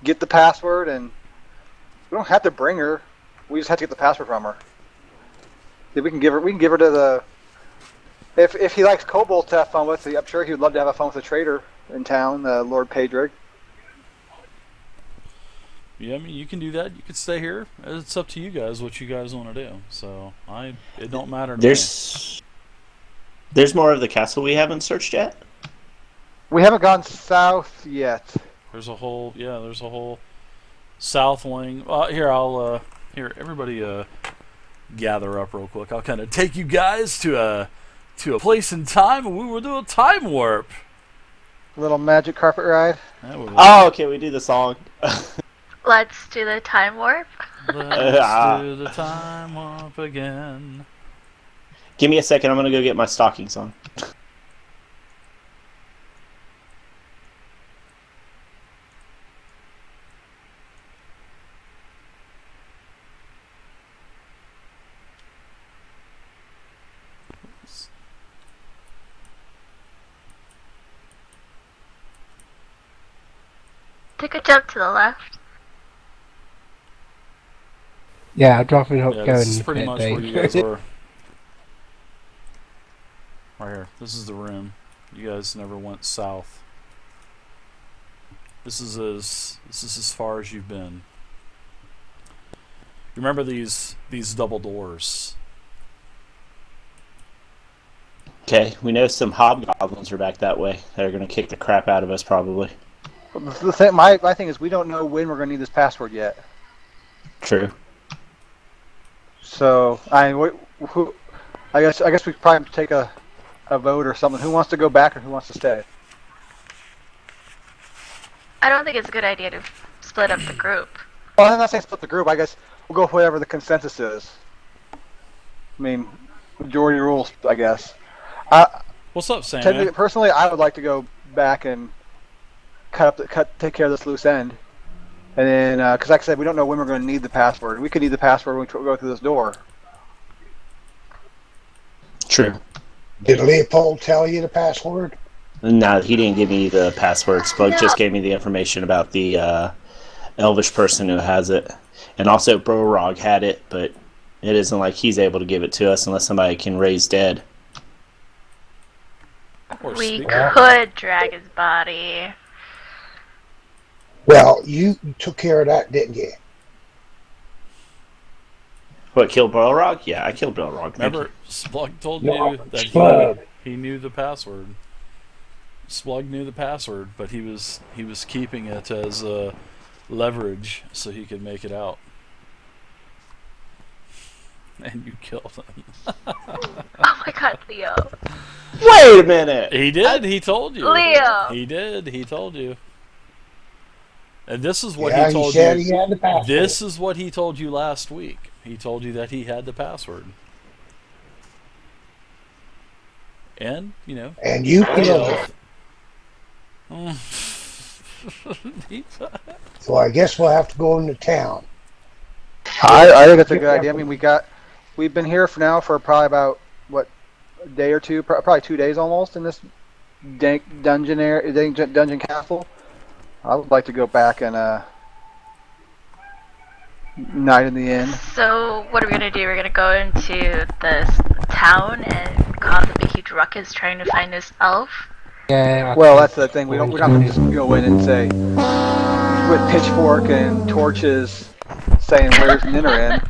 get the password, and we don't have to bring her. We just have to get the password from her. We can give her. We can give her to the. If he likes kobolds to have fun with, I'm sure he would love to have a fun with a trader in town, Lord Pedrig. Yeah, I mean, you can do that. You could stay here. It's up to you guys what you guys want to do. So it don't matter to me. There's more of the castle we haven't searched yet. We haven't gone south yet. There's a whole south wing. Here everybody gather up real quick. I'll kind of take you guys to a place in time, and we will do a time warp. Little magic carpet ride. Oh, okay, we do the song. Let's do the time warp. Let's do the time warp again. Give me a second, I'm gonna go get my stockings on. Take a jump to the left. Yeah, I'm dropping up going. This is pretty much where you guys were. Right here. This is the room. You guys never went south. This is as far as you've been. Remember these double doors. Okay, we know some hobgoblins are back that way. They're gonna kick the crap out of us probably. The thing, my thing is we don't know when we're going to need this password yet. True. So I guess we probably have to take a vote or something. Who wants to go back and who wants to stay? I don't think it's a good idea to split up the group. Well, I'm not saying split the group. I guess we'll go with whatever the consensus is. I mean, majority rules, I guess. What's up, Sam? Personally, I would like to go back and take care of this loose end, and then because like I said, we don't know when we're going to need the password. We could need the password when we go through this door. True. Did Leopold tell you the password? No, he didn't give me the password. Splug just gave me the information about the elvish person who has it, and also Brorog had it, but it isn't like he's able to give it to us unless somebody can raise dead. We could drag his body. Well, you took care of that, didn't you? What, killed Balrog? Yeah, I killed Balrog. Remember, Splug told you that he knew the password. Splug knew the password, but he was keeping it as leverage so he could make it out. And you killed him. Oh my god, Leo. Wait a minute! He did, he told you. Leo! He did, he told you. And this is what he told said you. He had the password. This is what he told you last week. He told you that he had the password. And, you know. And you killed him. So I guess we'll have to go into town. I think that's a good idea. I mean, we've been here for probably about a day or two, probably 2 days almost in this dank dungeon castle. I would like to go back and night in the inn. So what are we gonna do? We're gonna go into this town and cause a big huge ruckus trying to find this elf. Yeah. Well, that's the thing. We're not gonna just go in and say with pitchfork and torches, saying where's Ninaran.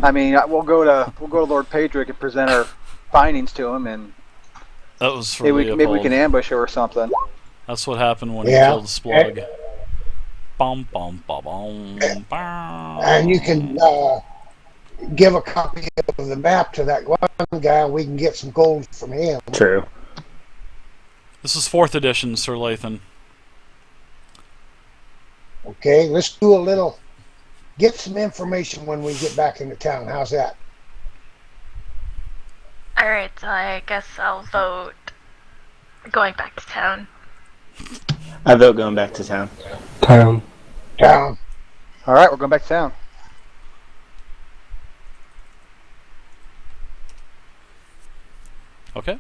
I mean, we'll go to Lord Pedrig and present our findings to him, and that was for maybe we can ambush her or something. That's what happened when he killed Splug. Bum, bum, bum, bum, bum. And you can give a copy of the map to that one guy, and we can get some gold from him. True. This is 4th edition, Sir Lathan. Okay, let's do a little. Get some information when we get back into town. How's that? Alright, so I guess I'll vote going back to town. I vote going back to town. Town. Alright, we're going back to town. Okay.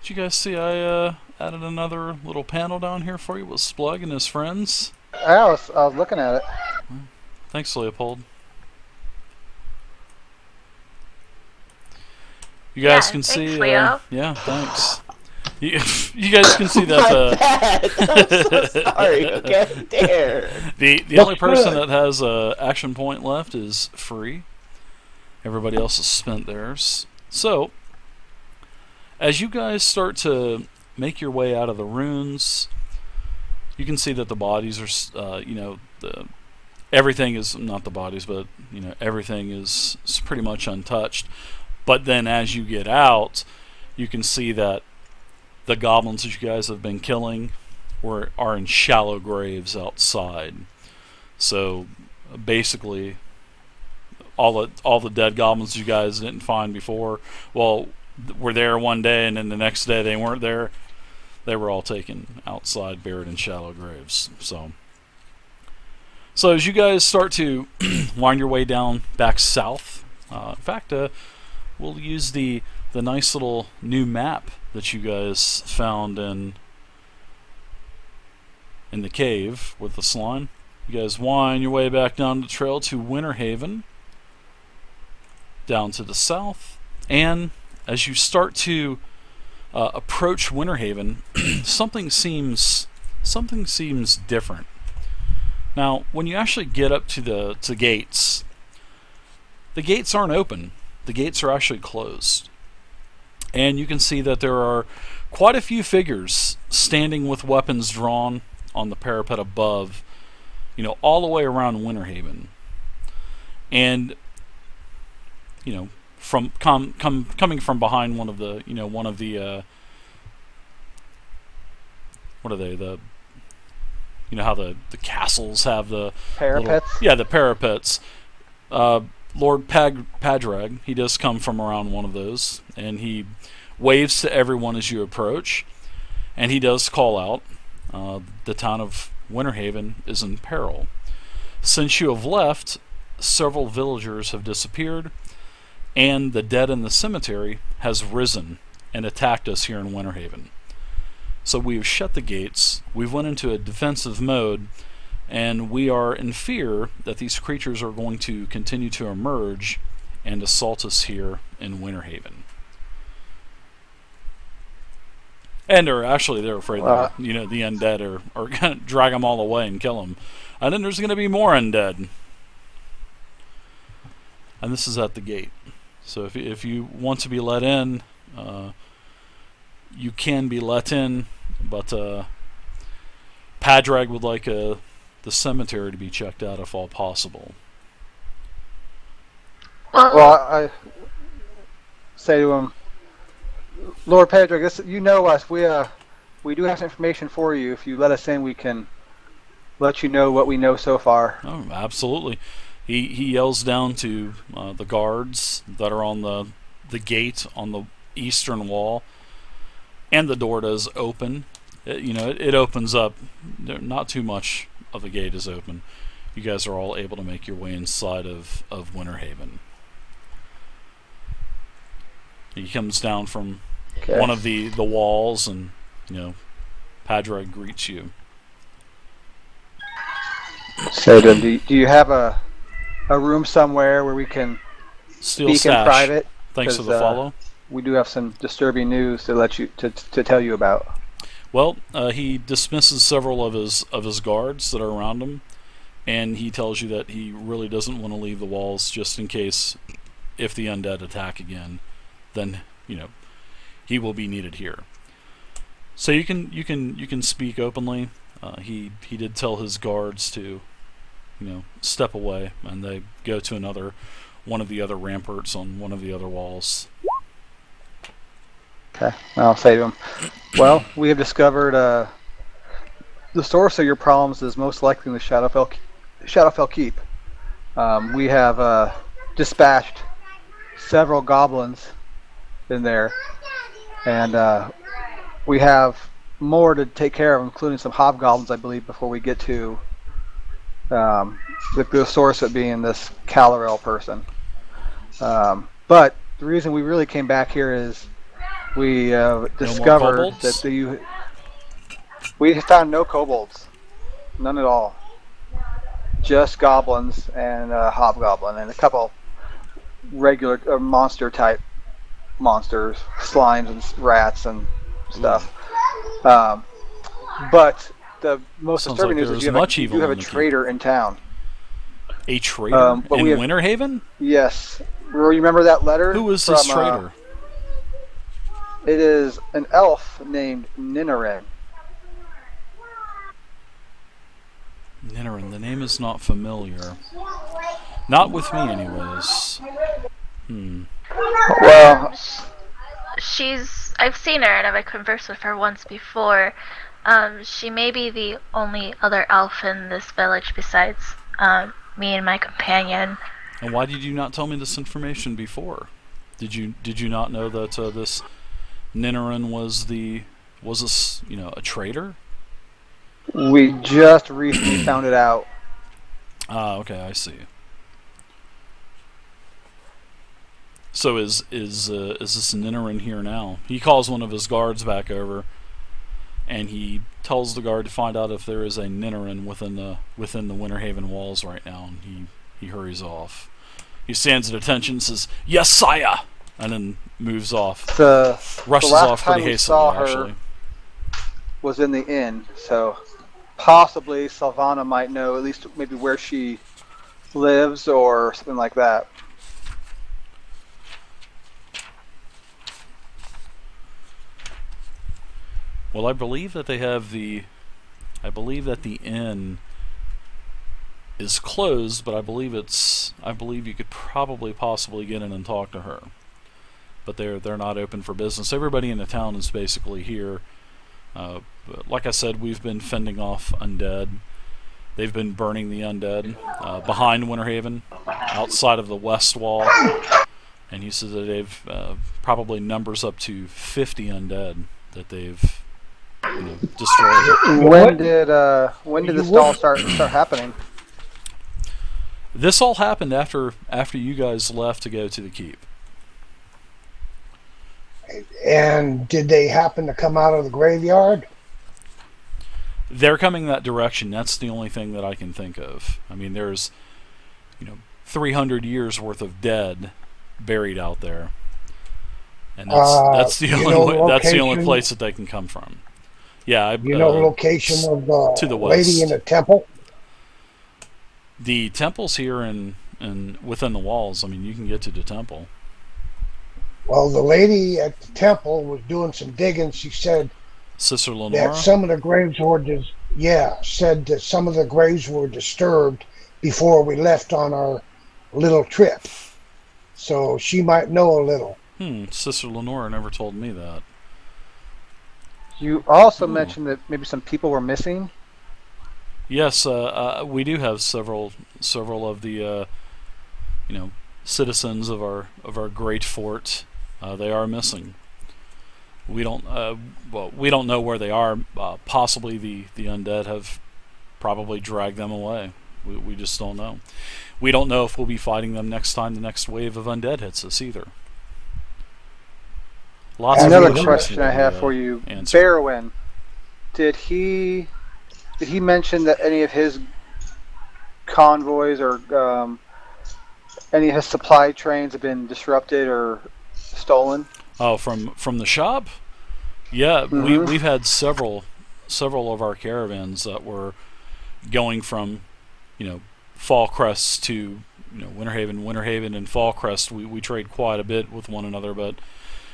Did you guys see I added another little panel down here for you with Splug and his friends? I was looking at it. Thanks, Leopold. You guys can thanks, see. Leo. Yeah, thanks. You guys can see that. I'm so sorry. Okay, there. The only person that has a action point left is Free. Everybody else has spent theirs. So, as you guys start to make your way out of the ruins, you can see that the bodies are, everything is, not the bodies, but, everything is pretty much untouched. But then as you get out, you can see that the goblins that you guys have been killing are in shallow graves outside. So, basically, all the dead goblins you guys didn't find before, well, were there one day, and then the next day they weren't there. They were all taken outside, buried in shallow graves. So as you guys start to wind your way down back south, in fact, we'll use the nice little new map that you guys found in the cave with the slime. You guys wind your way back down the trail to Winterhaven, down to the south, and as you start to approach Winterhaven, something seems different. Now, when you actually get up to the gates, the gates aren't open. The gates are actually closed, and you can see that there are quite a few figures standing with weapons drawn on the parapet above, all the way around Winterhaven, and from coming from behind one of the what are they, how the castles have the Parapets? the parapets. Lord Padraig, he does come from around one of those, and he waves to everyone as you approach, and he does call out, the town of Winterhaven is in peril. Since you have left, several villagers have disappeared, and the dead in the cemetery has risen and attacked us here in Winterhaven. So we've shut the gates, we've went into a defensive mode, and we are in fear that these creatures are going to continue to emerge and assault us here in Winterhaven. And they're afraid that the undead are going to drag them all away and kill them. And then there's going to be more undead. And this is at the gate. So if you want to be let in, you can be let in, but Padraig would like the cemetery to be checked out if all possible. Well, I say to him, Lord Padraig, you know us. We do have some information for you. If you let us in, we can let you know what we know so far. Oh, absolutely. He yells down to the guards that are on the gate on the eastern wall, and the door does open. It opens up. Not too much of the gate is open. You guys are all able to make your way inside of Winterhaven. He comes down from one of the walls, and Padraig greets you. So, do you have a room somewhere where we can Steel speak in private? Thanks for the follow. We do have some disturbing news to tell you about. Well, he dismisses several of his guards that are around him, and he tells you that he really doesn't want to leave the walls just in case, if the undead attack again, then he will be needed here. So you can speak openly. He did tell his guards to step away, and they go to one of the other ramparts on one of the other walls. Okay, I'll say to him, well, we have discovered the source of your problems is most likely in the Shadowfell Keep. We have dispatched several goblins in there, and we have more to take care of, including some hobgoblins, I believe, before we get to the source of being this Calorel person. But the reason we really came back here is We more discovered kobolds? that we found no kobolds, none at all. Just goblins and hobgoblin and a couple regular monster type monsters, slimes and rats and stuff. But the most Sounds disturbing like news there is was much evil you have in a the traitor in town. A traitor but in we have- Winter Haven? Yes. Remember that letter? Who was from, this traitor? It is an elf named Ninaran. Ninaran, the name is not familiar. Not with me, anyways. Well, I've seen her and I've conversed with her once before. She may be the only other elf in this village besides me and my companion. And why did you not tell me this information before? Did you not know that this Ninaran was a traitor? we just recently found it out. Ah, okay, I see. So is this Ninaran here now? He calls one of his guards back over, and he tells the guard to find out if there is a Ninaran within the Winter Haven walls right now, and he hurries off. He stands at attention, says, "Yes, sire," and then moves off. Rushes last off pretty time we hastily, saw her actually. was in the inn, so possibly Sylvana might know at least maybe where she lives or something like that. Well, I believe that the inn is closed, but I believe you could probably possibly get in and talk to her. But they're not open for business. Everybody in the town is basically here. Like I said, we've been fending off undead. They've been burning the undead behind Winter Haven, outside of the west wall. And he says that they've probably numbers up to 50 undead that they've destroyed. When did this all start happening? This all happened after you guys left to go to the keep. And did they happen to come out of the graveyard? They're coming that direction. That's the only thing that I can think of. I mean, there's 300 years worth of dead buried out there, and that's the only place that they can come from. Yeah, the location of the, to the west. Lady in the temple? The temple's here and within the walls. I mean, you can get to the temple. Well, the lady at the temple was doing some digging. She said Sister Lenora? that some of the graves were said that some of the graves were disturbed before we left on our little trip. So she might know a little. Sister Lenora never told me that. You also mentioned that maybe some people were missing. Yes, we do have several of the citizens of our great fort. They are missing. We don't know where they are. Possibly the undead have probably dragged them away. We just don't know. We don't know if we'll be fighting them next time the next wave of undead hits us either. Another question I have for you, Barrowin. Did he mention that any of his convoys or any of his supply trains have been disrupted or stolen? Oh, from the shop? Yeah, we've had several of our caravans that were going from Fallcrest to Winter Haven and Fallcrest. We trade quite a bit with one another, but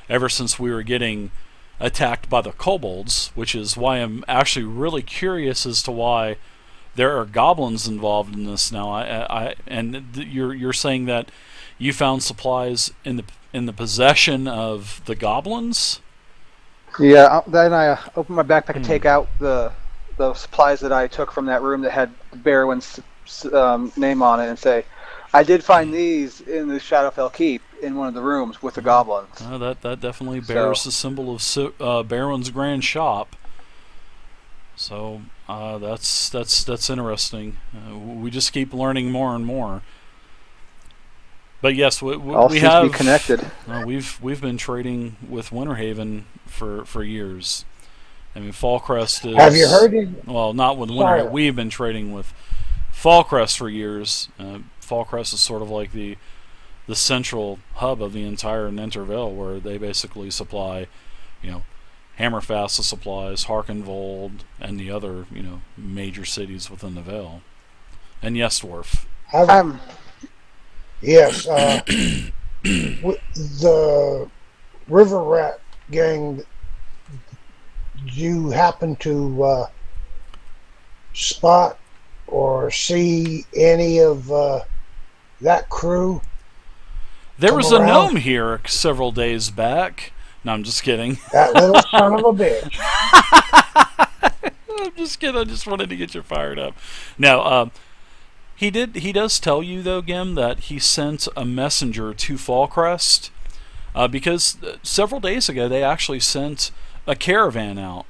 ever since we were getting attacked by the kobolds, which is why I'm actually really curious as to why there are goblins involved in this now. You're saying that you found supplies in the possession of the goblins? Yeah. Then I opened my backpack and take out the supplies that I took from that room that had Barrowin's name on it, and say, I did find these in the Shadowfell Keep in one of the rooms with the goblins. That definitely bears the symbol of Barrowin's grand shop. So that's interesting. We just keep learning more and more. But yes, All we seems to be have connected. we've been trading with Winterhaven for years. I mean, Fallcrest is. Have you heard it? Well, not with Winterhaven. Sorry. We've been trading with Fallcrest for years. Fallcrest is sort of like the central hub of the entire Ninterville, where they basically supply, Hammerfast supplies, Harkenvold, and the other, major cities within the Vale. And Yestdorf. Yes. The River Rat gang, do you happen to spot or see any of that crew? There was a around? gnome here several days back. No, I'm just kidding. That little son of a bitch. I'm just kidding. I just wanted to get you fired up. No, he does tell you though, Gim, that he sent a messenger to Fallcrest because several days ago they actually sent a caravan out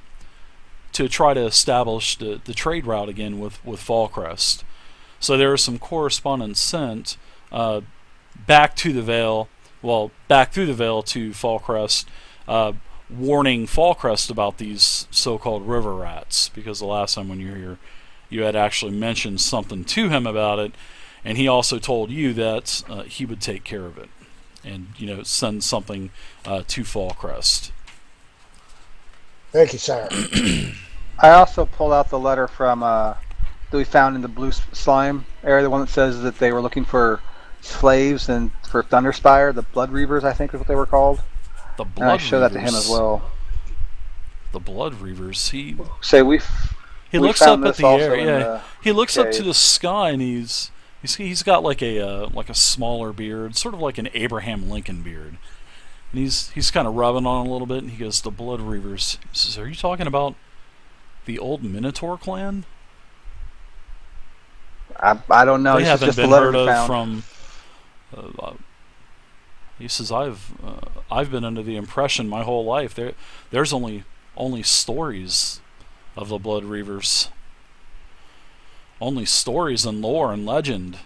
to try to establish the trade route again with Fallcrest. So there was some correspondence sent back to the Vale, back through the Vale to Fallcrest, warning Fallcrest about these so-called river rats, because the last time when you were here, you had actually mentioned something to him about it, and he also told you that he would take care of it, and send something to Fallcrest. Thank you, sir. I also pulled out the letter from that we found in the blue slime area, the one that says that they were looking for slaves and for Thunderspire, the Blood Reavers, I think is what they were called. The Blood and I showed that to Reavers. him as well. The Blood Reavers. He looks up at the air. Yeah, he looks up to the sky, and he's got like a smaller beard, sort of like an Abraham Lincoln beard. And he's kind of rubbing on it a little bit, and he goes, "The Blood Reavers." He says, "Are you talking about the old Minotaur clan?" I don't know. They This is haven't just been the letter heard we of found. from. He says, "I've been under the impression my whole life there's only stories of the Blood Reavers, only stories and lore and legend."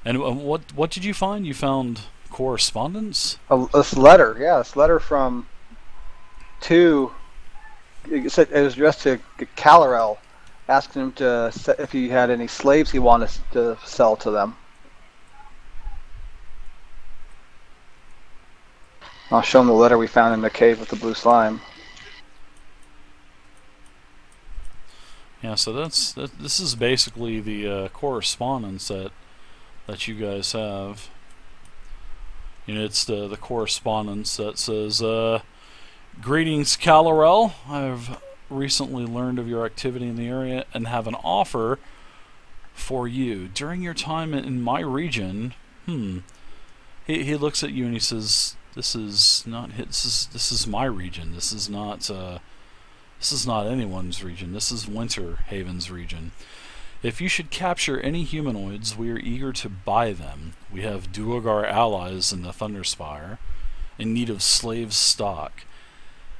And what did you find? You found correspondence? This letter from it said it was addressed to Calorel, asking him if he had any slaves he wanted to sell to them. I'll show him the letter we found in the cave with the blue slime. Yeah, so this is basically the correspondence that you guys have. It's the correspondence that says, "Greetings, Calorel. I've recently learned of your activity in the area and have an offer for you. During your time in my region," he looks at you and he says, "This is not his. This is my region. This is not anyone's region. This is Winterhaven's region. If you should capture any humanoids, we are eager to buy them. We have Duergar allies in the Thunderspire, in need of slave stock.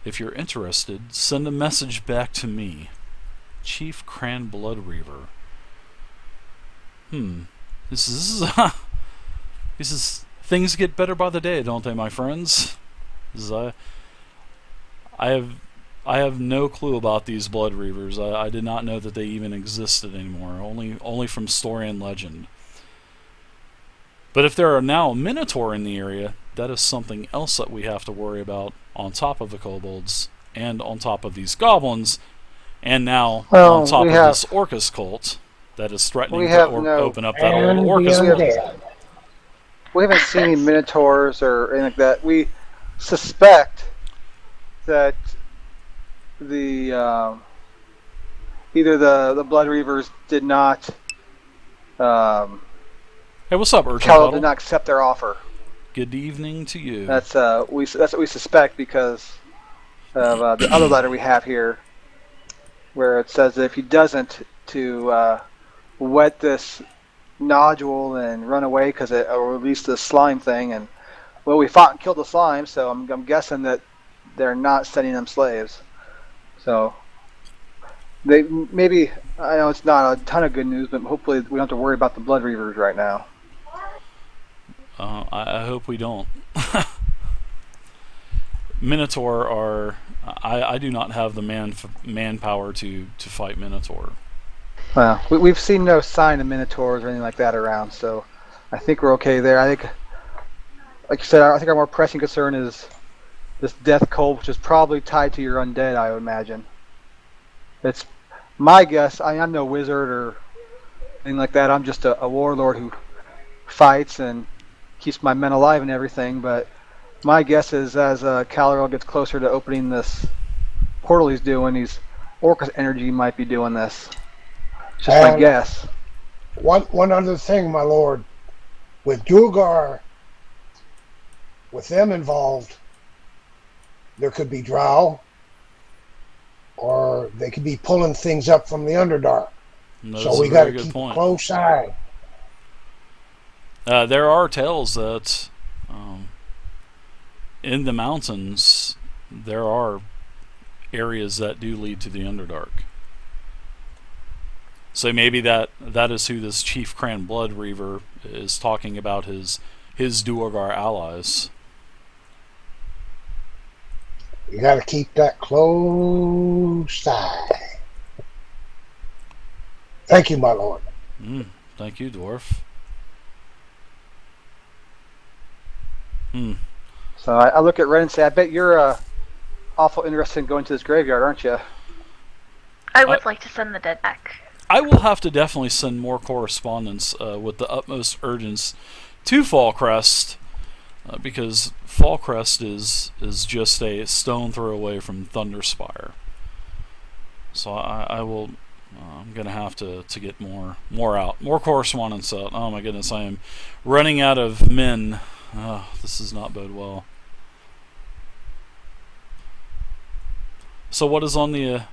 If you're interested, send a message back to me, Chief Cran Blood Reaver." This is things get better by the day, don't they, my friends? I have no clue about these Blood Reavers. I did not know that they even existed anymore, only from story and legend. But if there are now a Minotaur in the area, that is something else that we have to worry about on top of the kobolds, and on top of these goblins, and now on top of this Orcus cult that is threatening to open up that old Orcus cult. We haven't seen any Minotaurs or anything like that. We suspect that either the Blood Reavers did not. Hey, what's up, Urchin Cal Puddle? did not accept their offer. Good evening to you. That's what we suspect because of the other letter we have here, where it says that if he doesn't, to wet this nodule and run away because it will release the slime thing. And we fought and killed the slime, so I'm guessing that they're not sending them slaves. So they maybe, I know it's not a ton of good news, but hopefully we don't have to worry about the Blood Reavers right now. I hope we don't. Minotaur are. I do not have the manpower to fight Minotaur. Well, we've seen no sign of minotaurs or anything like that around, so I think we're okay there. I think, like you said, I think our more pressing concern is this death cult, which is probably tied to your undead, I would imagine. It's my guess. I'm no wizard or anything like that. I'm just a warlord who fights and keeps my men alive and everything, but my guess is as Calorel gets closer to opening this portal he's doing, these Orcus energy might be doing this. Just my guess. One other thing, my lord. With Duergar, with them involved, there could be drow, or they could be pulling things up from the Underdark. No, so we got to keep a close eye. There are tales that in the mountains there are areas that do lead to the Underdark. So maybe that is who this Chief Cran Blood Reaver is talking about, his Duergar allies. You got to keep that close eye. Thank you, my lord. Thank you, Dwarf. So I look at Ren and say, I bet you're awful interested in going to this graveyard, aren't you? I would like to send the dead back. I will have to definitely send more correspondence with the utmost urgency to Fallcrest, because Fallcrest is just a stone throw away from Thunderspire. So I will. I'm gonna have to get more correspondence out. Oh my goodness, I am running out of men. This does not bode well. So what is on the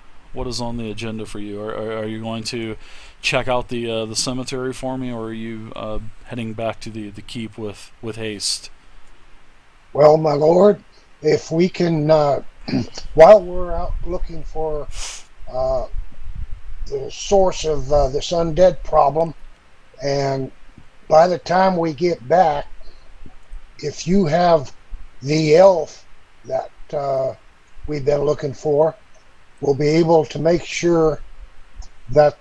agenda for you? Are you going to check out the cemetery for me, or are you heading back to the keep with haste? Well, my lord, if we can, while we're out looking for the source of this undead problem, and by the time we get back, if you have the elf that we've been looking for, we'll be able to make sure that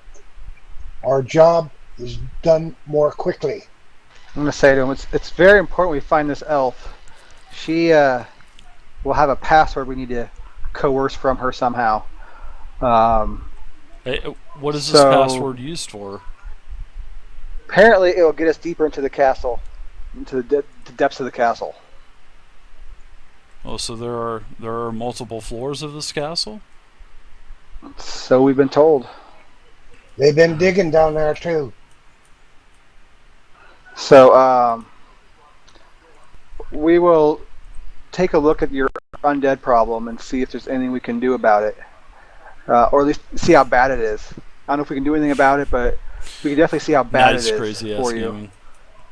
our job is done more quickly. I'm going to say to him, it's very important we find this elf. She will have a password we need to coerce from her somehow. Hey, what is this password used for? Apparently it will get us deeper into the castle, into the depths of the castle. Oh, so there are multiple floors of this castle? So we've been told. They've been digging down there too. So we will take a look at your undead problem and see if there's anything we can do about it, or at least see how bad it is. I don't know if we can do anything about it, but we can definitely see how bad it is crazy for you. Gaming.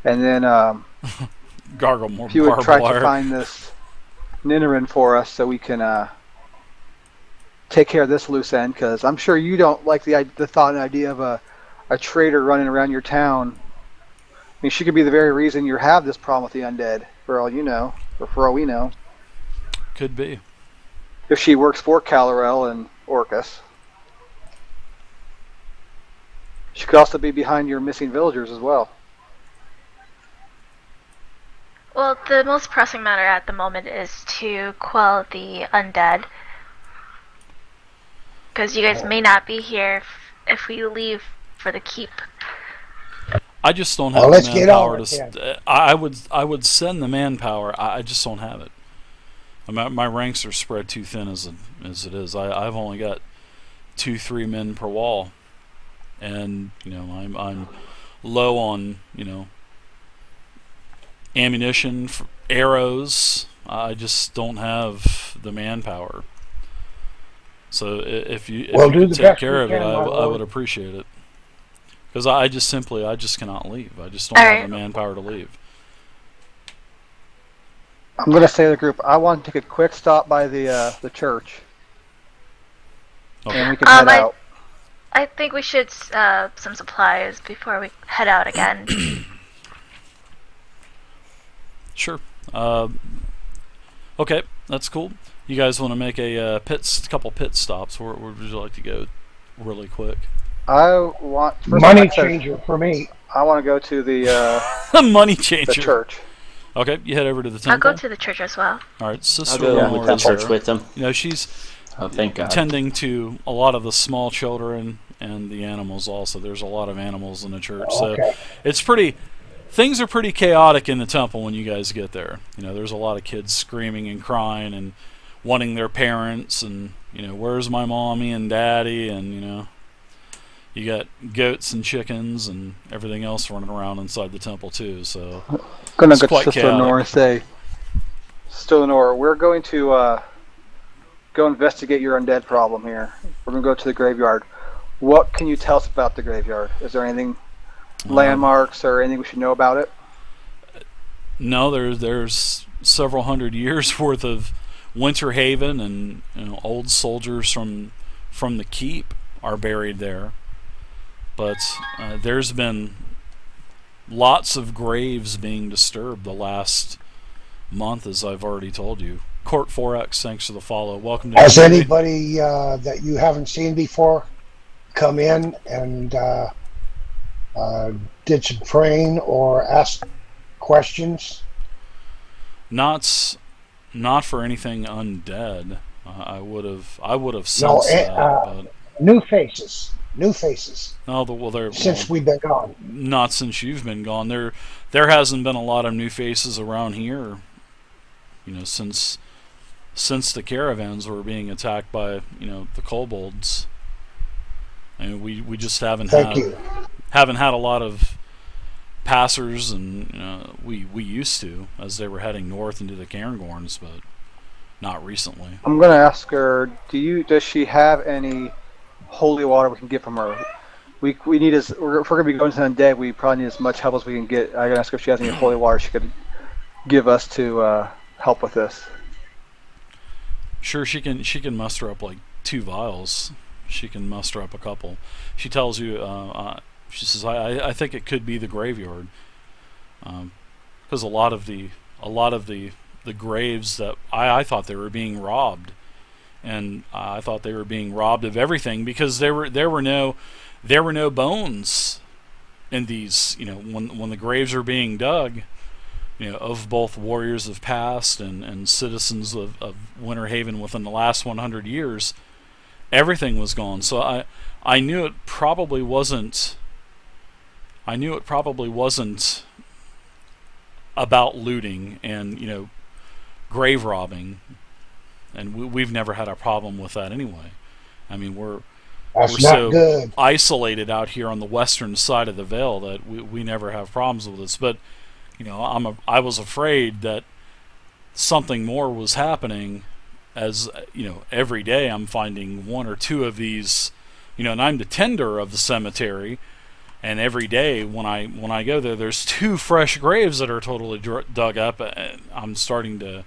And then gargle more if you would try wire. to find this Ninaran for us, so we can take care of this loose end, because I'm sure you don't like the thought and idea of a traitor running around your town. I mean, she could be the very reason you have this problem with the undead, for all you know, or for all we know. Could be. If she works for Calorel and Orcus. She could also be behind your missing villagers as well. Well, the most pressing matter at the moment is to quell the undead. Because you guys may not be here if we leave for the keep. I just don't have the manpower to. I would send the manpower. I just don't have it. My ranks are spread too thin as it is. I've only got 2-3 men per wall, and I'm low on ammunition, for arrows. I just don't have the manpower. So if you could take care of it, I would appreciate it. Because I just cannot leave. I just don't have the manpower to leave. I'm going to say to the group, I want to take a quick stop by the church. Okay. And we can head out. I think we should some supplies before we head out again. Sure. Okay, that's cool. You guys want to make a couple pit stops? Where would you like to go, really quick? I want first Money like I said, changer for me. I want to go to the Money changer. church. Okay, you head over to the I'll temple. go to the church as well. All right, Sister I'll go Yeah, to Lenore the is church there. with them. You know, she's Oh, thank God. tending to a lot of the small children and the animals also. There's a lot of animals in the church. So Okay. it's pretty, things are pretty chaotic in the temple when you guys get there. You know, there's a lot of kids screaming and crying and wanting their parents and, you know, where's my mommy and daddy, and, you know, you got goats and chickens and everything else running around inside the temple too. So Gonna It's go quite to Sister Lenore and chaotic. say, Sister Lenore, we're going to go investigate your undead problem here. We're gonna go to the graveyard. What can you tell us about the graveyard? Is there anything, landmarks or anything we should know about it? No, there's several hundred years worth of Winter Haven, and, you know, old soldiers from the keep are buried there. But there's been lots of graves being disturbed the last month, as I've already told you. Court 4X, thanks for the follow. Welcome to Has the community. anybody that you haven't seen before come in and did some praying or asked questions? Not for anything undead. I would have No, sensed that, but new faces. New faces no. They're since we've been gone. not since you've been gone. There hasn't been a lot of new faces around here. You know, since the caravans were being attacked by, you know, the kobolds. And we just haven't Thank you. had a lot of passers, and, you know, we used to, as they were heading north into the Cairngorms, but not recently. I'm gonna ask her. Does she have any holy water we can get from her? We need if we're gonna be going to undead, we probably need as much help as we can get. I'm gonna ask her if she has any holy water she could give us to help with this. Sure, she can muster up like 2 vials. She can muster up a couple. She tells you, she says, I think it could be the graveyard, because a lot of the graves that I thought they were being robbed, and I thought they were being robbed of everything, because there were no bones in these. You know, when the graves are being dug, you know, of both warriors of past and citizens of Winter Haven within the last 100 years, everything was gone. So I knew it probably wasn't. I knew it probably wasn't about looting and, you know, grave robbing, and we've never had a problem with that anyway. I mean, we're That's not not good. isolated out here on the western side of the Vale that we never have problems with this. But, you know, I was afraid that something more was happening, as, you know, every day I'm finding 1 or 2 of these, you know, and I'm the tender of the cemetery, and every day when I go there, there's 2 fresh graves that are totally dug up, and I'm starting to